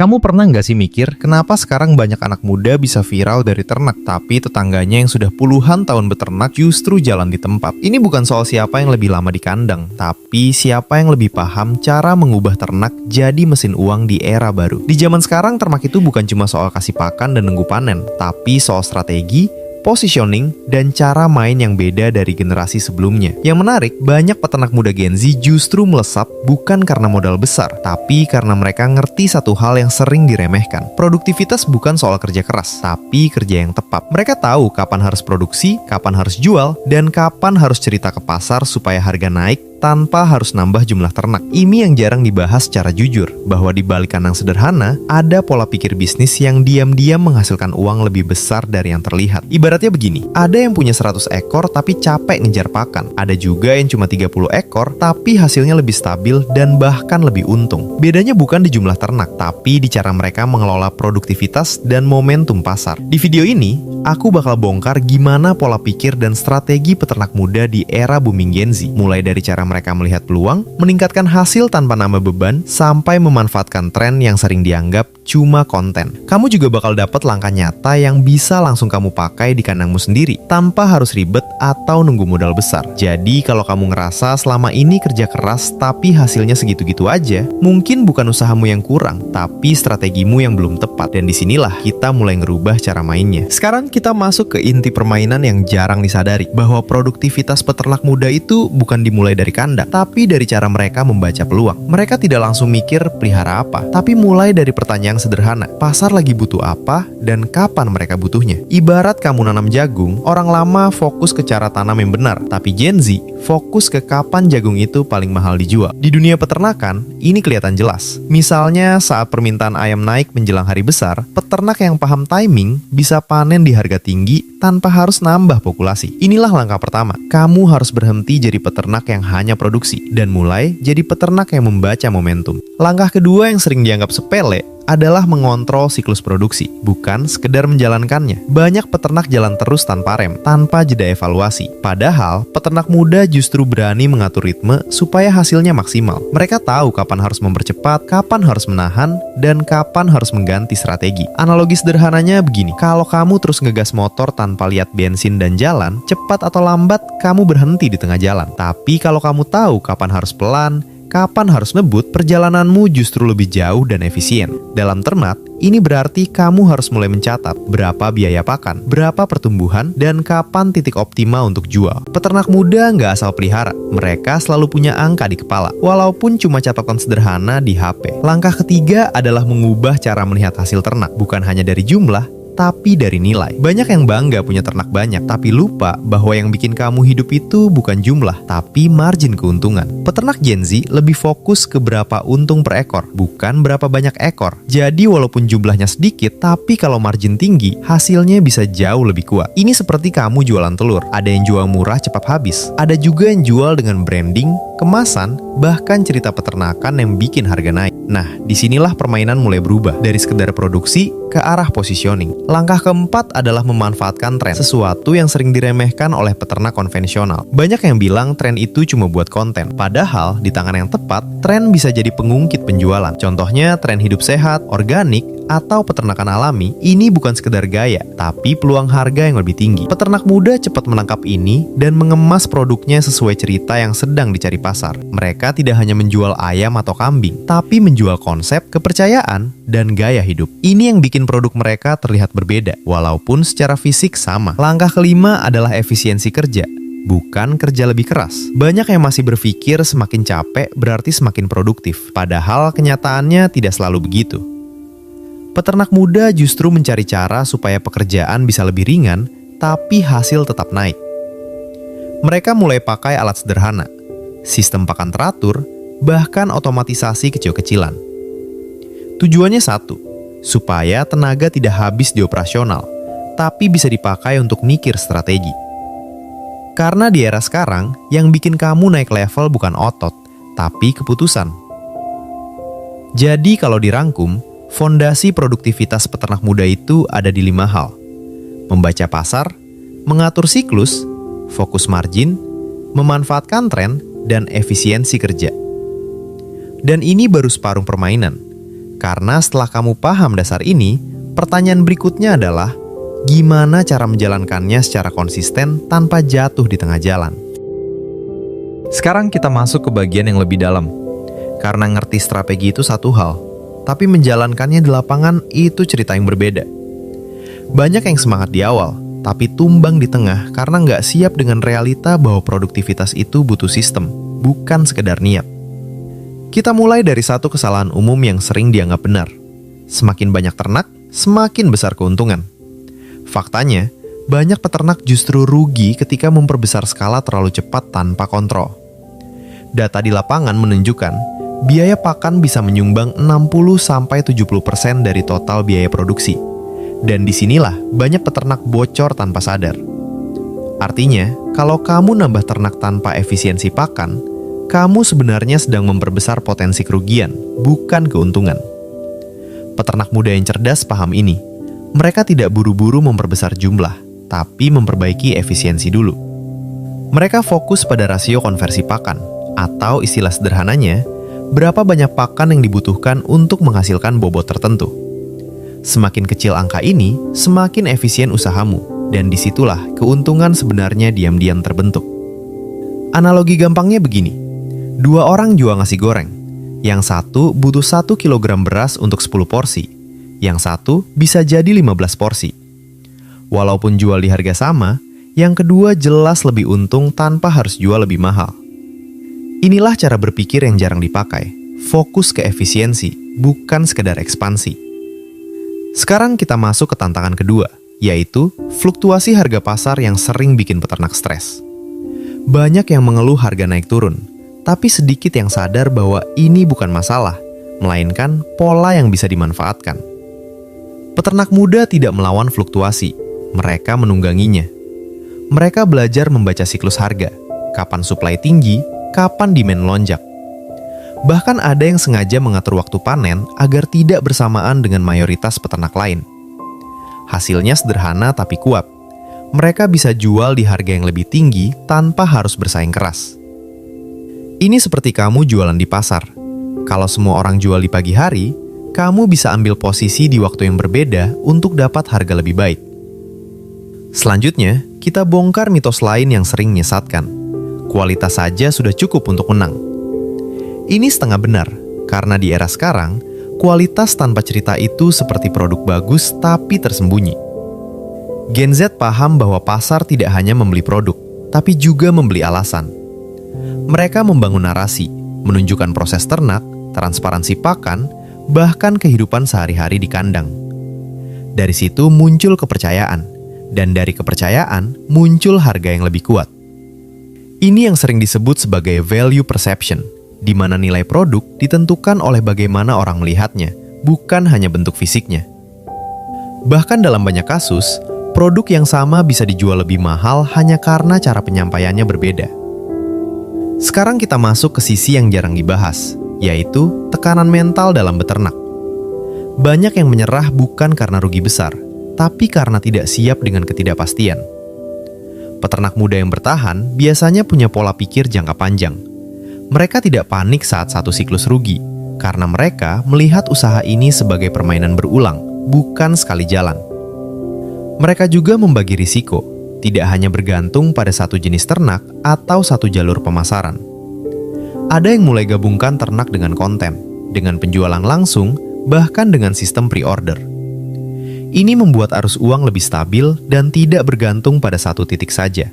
Kamu pernah nggak sih mikir, kenapa sekarang banyak anak muda bisa viral dari ternak, tapi tetangganya yang sudah puluhan tahun beternak justru jalan di tempat? Ini bukan soal siapa yang lebih lama di kandang, tapi siapa yang lebih paham cara mengubah ternak jadi mesin uang di era baru. Di zaman sekarang, ternak itu bukan cuma soal kasih pakan dan nunggu panen, tapi soal strategi, positioning, dan cara main yang beda dari generasi sebelumnya. Yang menarik, banyak peternak muda Gen Z justru melesat bukan karena modal besar, tapi karena mereka ngerti satu hal yang sering diremehkan. Produktivitas bukan soal kerja keras, tapi kerja yang tepat. Mereka tahu kapan harus produksi, kapan harus jual, dan kapan harus cerita ke pasar supaya harga naik tanpa harus nambah jumlah ternak. Ini yang jarang dibahas secara jujur, bahwa di balik kandang sederhana, ada pola pikir bisnis yang diam-diam menghasilkan uang lebih besar dari yang terlihat. Ibaratnya begini, ada yang punya 100 ekor tapi capek ngejar pakan. Ada juga yang cuma 30 ekor tapi hasilnya lebih stabil dan bahkan lebih untung. Bedanya bukan di jumlah ternak, tapi di cara mereka mengelola produktivitas dan momentum pasar. Di video ini, aku bakal bongkar gimana pola pikir dan strategi peternak muda di era booming Gen Z. Mulai dari cara mereka melihat peluang, meningkatkan hasil tanpa nambah beban, sampai memanfaatkan tren yang sering dianggap cuma konten. Kamu juga bakal dapat langkah nyata yang bisa langsung kamu pakai di kandangmu sendiri, tanpa harus ribet atau nunggu modal besar. Jadi kalau kamu ngerasa selama ini kerja keras tapi hasilnya segitu-gitu aja, mungkin bukan usahamu yang kurang, tapi strategimu yang belum tepat. Dan disinilah kita mulai ngerubah cara mainnya. Sekarang kita masuk ke inti permainan yang jarang disadari, bahwa produktivitas peternak muda itu bukan dimulai dari kandang, tapi dari cara mereka membaca peluang. Mereka tidak langsung mikir pelihara apa, tapi mulai dari pertanyaan sederhana. Pasar lagi butuh apa dan kapan mereka butuhnya? Ibarat kamu nanam jagung, orang lama fokus ke cara tanam yang benar, tapi Gen Z fokus ke kapan jagung itu paling mahal dijual. Di dunia peternakan, ini kelihatan jelas. Misalnya saat permintaan ayam naik menjelang hari besar, peternak yang paham timing bisa panen di harga tinggi tanpa harus nambah populasi. Inilah langkah pertama. Kamu harus berhenti jadi peternak yang hanya produksi dan mulai jadi peternak yang membaca momentum. Langkah kedua yang sering dianggap sepele adalah mengontrol siklus produksi, bukan sekedar menjalankannya. Banyak peternak jalan terus tanpa rem, tanpa jeda evaluasi. Padahal, peternak muda justru berani mengatur ritme supaya hasilnya maksimal. Mereka tahu kapan harus mempercepat, kapan harus menahan, dan kapan harus mengganti strategi. Analogi sederhananya begini, kalau kamu terus ngegas motor tanpa lihat bensin dan jalan, cepat atau lambat kamu berhenti di tengah jalan. Tapi kalau kamu tahu kapan harus pelan, kapan harus ngebut, perjalananmu justru lebih jauh dan efisien. Dalam ternak, ini berarti kamu harus mulai mencatat berapa biaya pakan, berapa pertumbuhan, dan kapan titik optimal untuk jual. Peternak muda nggak asal pelihara, mereka selalu punya angka di kepala, walaupun cuma catatan sederhana di HP. Langkah ketiga adalah mengubah cara melihat hasil ternak, bukan hanya dari jumlah, tapi dari nilai. Banyak yang bangga punya ternak banyak, tapi lupa bahwa yang bikin kamu hidup itu bukan jumlah, tapi margin keuntungan. Peternak Gen Z lebih fokus ke berapa untung per ekor, bukan berapa banyak ekor. Jadi walaupun jumlahnya sedikit, tapi kalau margin tinggi, hasilnya bisa jauh lebih kuat. Ini seperti kamu jualan telur. Ada yang jual murah cepat habis. Ada juga yang jual dengan branding, kemasan, bahkan cerita peternakan yang bikin harga naik. Nah, disinilah permainan mulai berubah dari sekedar produksi ke arah positioning. Langkah keempat adalah memanfaatkan tren, sesuatu yang sering diremehkan oleh peternak konvensional. Banyak yang bilang tren itu cuma buat konten. Padahal, di tangan yang tepat, tren bisa jadi pengungkit penjualan. Contohnya, tren hidup sehat, organik, atau peternakan alami. Ini bukan sekedar gaya, tapi peluang harga yang lebih tinggi. Peternak muda cepat menangkap ini dan mengemas produknya sesuai cerita yang sedang dicari pasar. Mereka tidak hanya menjual ayam atau kambing, tapi menjual konsep, kepercayaan, dan gaya hidup. Ini yang bikin produk mereka terlihat berbeda, walaupun secara fisik sama. Langkah kelima adalah efisiensi kerja, bukan kerja lebih keras. Banyak yang masih berpikir semakin capek berarti semakin produktif, padahal kenyataannya tidak selalu begitu. Peternak muda justru mencari cara supaya pekerjaan bisa lebih ringan, tapi hasil tetap naik. Mereka mulai pakai alat sederhana, sistem pakan teratur, bahkan otomatisasi kecil-kecilan. Tujuannya satu, supaya tenaga tidak habis di operasional, tapi bisa dipakai untuk mikir strategi. Karena di era sekarang, yang bikin kamu naik level bukan otot, tapi keputusan. Jadi kalau dirangkum, fondasi produktivitas peternak muda itu ada di 5 hal. Membaca pasar, mengatur siklus, fokus margin, memanfaatkan tren, dan efisiensi kerja. Dan ini baru separuh permainan. Karena setelah kamu paham dasar ini, pertanyaan berikutnya adalah, gimana cara menjalankannya secara konsisten tanpa jatuh di tengah jalan? Sekarang kita masuk ke bagian yang lebih dalam. Karena ngerti strategi itu satu hal, tapi menjalankannya di lapangan itu cerita yang berbeda. Banyak yang semangat di awal, tapi tumbang di tengah karena nggak siap dengan realita bahwa produktivitas itu butuh sistem, bukan sekedar niat. Kita mulai dari satu kesalahan umum yang sering dianggap benar. Semakin banyak ternak, semakin besar keuntungan. Faktanya, banyak peternak justru rugi ketika memperbesar skala terlalu cepat tanpa kontrol. Data di lapangan menunjukkan, biaya pakan bisa menyumbang 60-70% dari total biaya produksi. Dan disinilah banyak peternak bocor tanpa sadar. Artinya, kalau kamu nambah ternak tanpa efisiensi pakan, kamu sebenarnya sedang memperbesar potensi kerugian, bukan keuntungan. Peternak muda yang cerdas paham ini. Mereka tidak buru-buru memperbesar jumlah, tapi memperbaiki efisiensi dulu. Mereka fokus pada rasio konversi pakan, atau istilah sederhananya, berapa banyak pakan yang dibutuhkan untuk menghasilkan bobot tertentu. Semakin kecil angka ini, semakin efisien usahamu, dan disitulah keuntungan sebenarnya diam-diam terbentuk. Analogi gampangnya begini, 2 orang jual nasi goreng. Yang satu butuh 1 kilogram beras untuk 10 porsi, yang satu bisa jadi 15 porsi. Walaupun jual di harga sama, yang kedua jelas lebih untung tanpa harus jual lebih mahal. Inilah cara berpikir yang jarang dipakai, fokus ke efisiensi, bukan sekedar ekspansi. Sekarang kita masuk ke tantangan kedua, yaitu fluktuasi harga pasar yang sering bikin peternak stres. Banyak yang mengeluh harga naik turun, tapi sedikit yang sadar bahwa ini bukan masalah, melainkan pola yang bisa dimanfaatkan. Peternak muda tidak melawan fluktuasi, mereka menungganginya. Mereka belajar membaca siklus harga, kapan supply tinggi, kapan demand melonjak. Bahkan ada yang sengaja mengatur waktu panen agar tidak bersamaan dengan mayoritas peternak lain. Hasilnya sederhana tapi kuat. Mereka bisa jual di harga yang lebih tinggi tanpa harus bersaing keras. Ini seperti kamu jualan di pasar. Kalau semua orang jual di pagi hari, kamu bisa ambil posisi di waktu yang berbeda untuk dapat harga lebih baik. Selanjutnya, kita bongkar mitos lain yang sering menyesatkan. Kualitas saja sudah cukup untuk menang. Ini setengah benar, karena di era sekarang, kualitas tanpa cerita itu seperti produk bagus tapi tersembunyi. Gen Z paham bahwa pasar tidak hanya membeli produk, tapi juga membeli alasan. Mereka membangun narasi, menunjukkan proses ternak, transparansi pakan, bahkan kehidupan sehari-hari di kandang. Dari situ muncul kepercayaan, dan dari kepercayaan muncul harga yang lebih kuat. Ini yang sering disebut sebagai value perception, di mana nilai produk ditentukan oleh bagaimana orang melihatnya, bukan hanya bentuk fisiknya. Bahkan dalam banyak kasus, produk yang sama bisa dijual lebih mahal hanya karena cara penyampaiannya berbeda. Sekarang kita masuk ke sisi yang jarang dibahas, yaitu tekanan mental dalam beternak. Banyak yang menyerah bukan karena rugi besar, tapi karena tidak siap dengan ketidakpastian. Peternak muda yang bertahan biasanya punya pola pikir jangka panjang. Mereka tidak panik saat satu siklus rugi, karena mereka melihat usaha ini sebagai permainan berulang, bukan sekali jalan. Mereka juga membagi risiko, tidak hanya bergantung pada satu jenis ternak atau satu jalur pemasaran. Ada yang mulai gabungkan ternak dengan konten, dengan penjualan langsung, bahkan dengan sistem pre-order. Ini membuat arus uang lebih stabil dan tidak bergantung pada satu titik saja.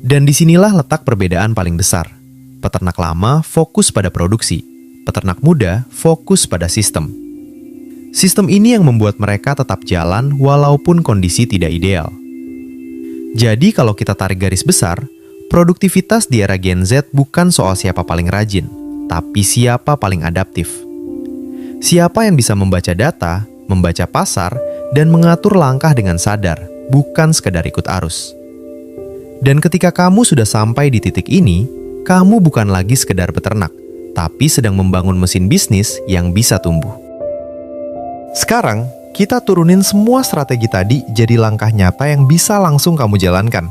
Dan disinilah letak perbedaan paling besar. Peternak lama fokus pada produksi, peternak muda fokus pada sistem. Sistem ini yang membuat mereka tetap jalan walaupun kondisi tidak ideal. Jadi kalau kita tarik garis besar, produktivitas di era Gen Z bukan soal siapa paling rajin, tapi siapa paling adaptif. Siapa yang bisa membaca data, membaca pasar, dan mengatur langkah dengan sadar, bukan sekedar ikut arus. Dan ketika kamu sudah sampai di titik ini, kamu bukan lagi sekedar beternak, tapi sedang membangun mesin bisnis yang bisa tumbuh. Sekarang, kita turunin semua strategi tadi jadi langkah nyata yang bisa langsung kamu jalankan.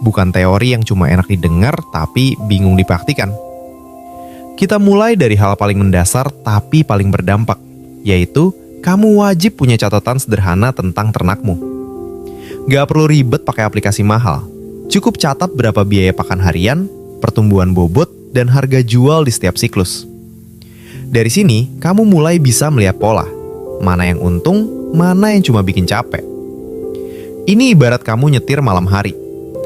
Bukan teori yang cuma enak didengar tapi bingung dipraktikan. Kita mulai dari hal paling mendasar tapi paling berdampak, yaitu kamu wajib punya catatan sederhana tentang ternakmu. Gak perlu ribet pakai aplikasi mahal. Cukup catat berapa biaya pakan harian, pertumbuhan bobot, dan harga jual di setiap siklus. Dari sini, kamu mulai bisa melihat pola. Mana yang untung, mana yang cuma bikin capek. Ini ibarat kamu nyetir malam hari.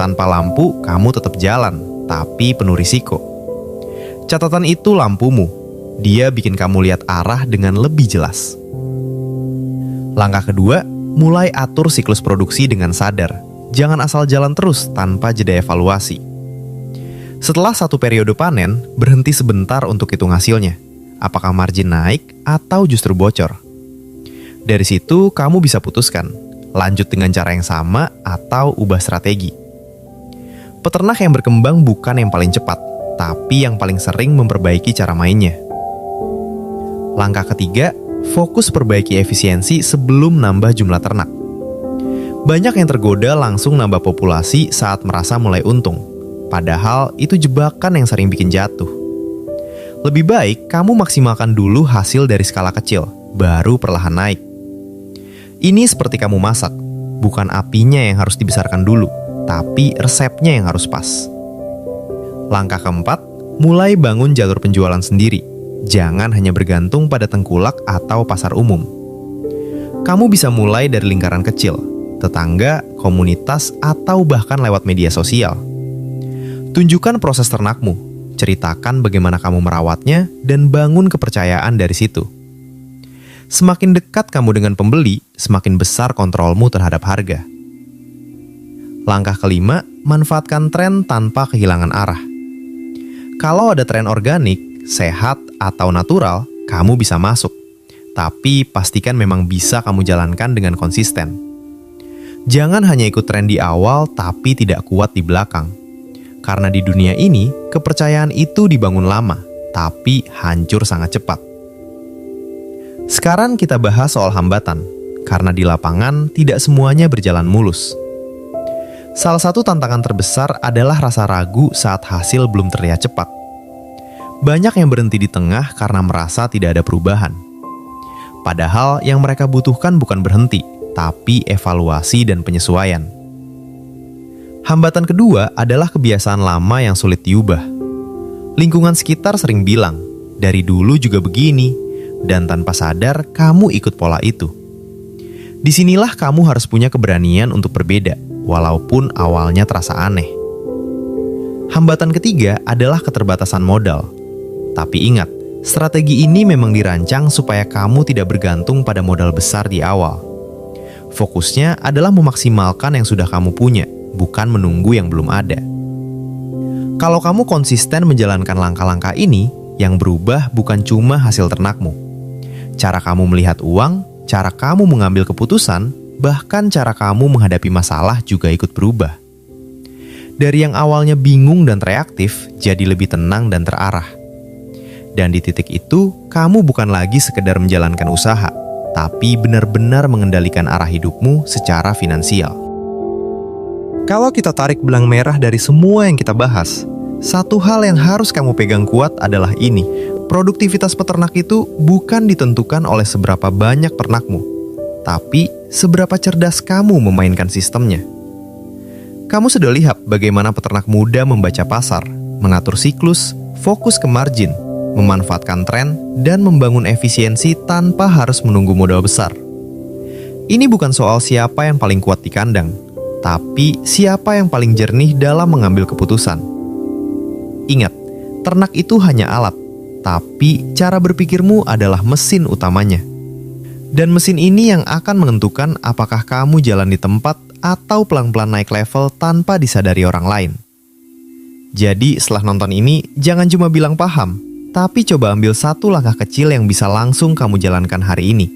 Tanpa lampu, kamu tetap jalan, tapi penuh risiko. Catatan itu lampumu. Dia bikin kamu lihat arah dengan lebih jelas. Langkah kedua, mulai atur siklus produksi dengan sadar. Jangan asal jalan terus tanpa jeda evaluasi. Setelah satu periode panen, berhenti sebentar untuk hitung hasilnya. Apakah margin naik atau justru bocor? Dari situ, kamu bisa putuskan, lanjut dengan cara yang sama atau ubah strategi. Peternak yang berkembang bukan yang paling cepat, tapi yang paling sering memperbaiki cara mainnya. Langkah ketiga, fokus perbaiki efisiensi sebelum nambah jumlah ternak. Banyak yang tergoda langsung nambah populasi saat merasa mulai untung. Padahal itu jebakan yang sering bikin jatuh. Lebih baik kamu maksimalkan dulu hasil dari skala kecil, baru perlahan naik. Ini seperti kamu masak, bukan apinya yang harus dibesarkan dulu, tapi resepnya yang harus pas. Langkah keempat, mulai bangun jalur penjualan sendiri. Jangan hanya bergantung pada tengkulak atau pasar umum. Kamu bisa mulai dari lingkaran kecil, tetangga, komunitas, atau bahkan lewat media sosial. Tunjukkan proses ternakmu, ceritakan bagaimana kamu merawatnya, dan bangun kepercayaan dari situ. Semakin dekat kamu dengan pembeli, semakin besar kontrolmu terhadap harga. Langkah kelima, manfaatkan tren tanpa kehilangan arah. Kalau ada tren organik, sehat, atau natural, kamu bisa masuk. Tapi pastikan memang bisa kamu jalankan dengan konsisten. Jangan hanya ikut tren di awal tapi tidak kuat di belakang. Karena di dunia ini, kepercayaan itu dibangun lama, tapi hancur sangat cepat. Sekarang kita bahas soal hambatan, karena di lapangan tidak semuanya berjalan mulus. Salah satu tantangan terbesar adalah rasa ragu saat hasil belum terlihat cepat. Banyak yang berhenti di tengah karena merasa tidak ada perubahan. Padahal yang mereka butuhkan bukan berhenti, tapi evaluasi dan penyesuaian. Hambatan kedua adalah kebiasaan lama yang sulit diubah. Lingkungan sekitar sering bilang, dari dulu juga begini, dan tanpa sadar kamu ikut pola itu. Disinilah kamu harus punya keberanian untuk berbeda, walaupun awalnya terasa aneh. Hambatan ketiga adalah keterbatasan modal. Tapi ingat, strategi ini memang dirancang supaya kamu tidak bergantung pada modal besar di awal. Fokusnya adalah memaksimalkan yang sudah kamu punya, bukan menunggu yang belum ada. Kalau kamu konsisten menjalankan langkah-langkah ini, yang berubah bukan cuma hasil ternakmu. Cara kamu melihat uang, cara kamu mengambil keputusan, bahkan cara kamu menghadapi masalah juga ikut berubah. Dari yang awalnya bingung dan reaktif, jadi lebih tenang dan terarah. Dan di titik itu, kamu bukan lagi sekedar menjalankan usaha, tapi benar-benar mengendalikan arah hidupmu secara finansial. Kalau kita tarik benang merah dari semua yang kita bahas, satu hal yang harus kamu pegang kuat adalah ini. Produktivitas peternak itu bukan ditentukan oleh seberapa banyak ternakmu, tapi seberapa cerdas kamu memainkan sistemnya. Kamu sudah lihat bagaimana peternak muda membaca pasar, mengatur siklus, fokus ke margin, memanfaatkan tren, dan membangun efisiensi tanpa harus menunggu modal besar. Ini bukan soal siapa yang paling kuat di kandang, tapi siapa yang paling jernih dalam mengambil keputusan. Ingat, ternak itu hanya alat, tapi cara berpikirmu adalah mesin utamanya. Dan mesin ini yang akan menentukan apakah kamu jalan di tempat atau pelan-pelan naik level tanpa disadari orang lain. Jadi setelah nonton ini, jangan cuma bilang paham, tapi coba ambil satu langkah kecil yang bisa langsung kamu jalankan hari ini.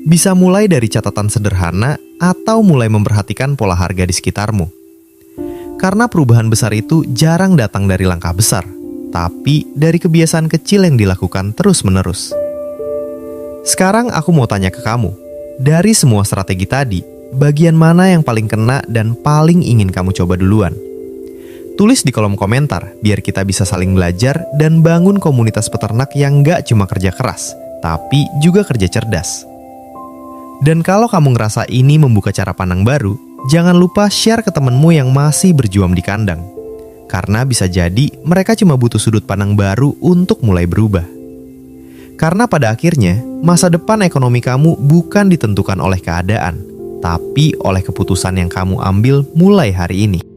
Bisa mulai dari catatan sederhana atau mulai memperhatikan pola harga di sekitarmu. Karena perubahan besar itu jarang datang dari langkah besar, tapi dari kebiasaan kecil yang dilakukan terus-menerus. Sekarang aku mau tanya ke kamu, dari semua strategi tadi, bagian mana yang paling kena dan paling ingin kamu coba duluan? Tulis di kolom komentar, biar kita bisa saling belajar dan bangun komunitas peternak yang gak cuma kerja keras, tapi juga kerja cerdas. Dan kalau kamu ngerasa ini membuka cara pandang baru, jangan lupa share ke temenmu yang masih berjuang di kandang. Karena bisa jadi mereka cuma butuh sudut pandang baru untuk mulai berubah. Karena pada akhirnya, masa depan ekonomi kamu bukan ditentukan oleh keadaan, tapi oleh keputusan yang kamu ambil mulai hari ini.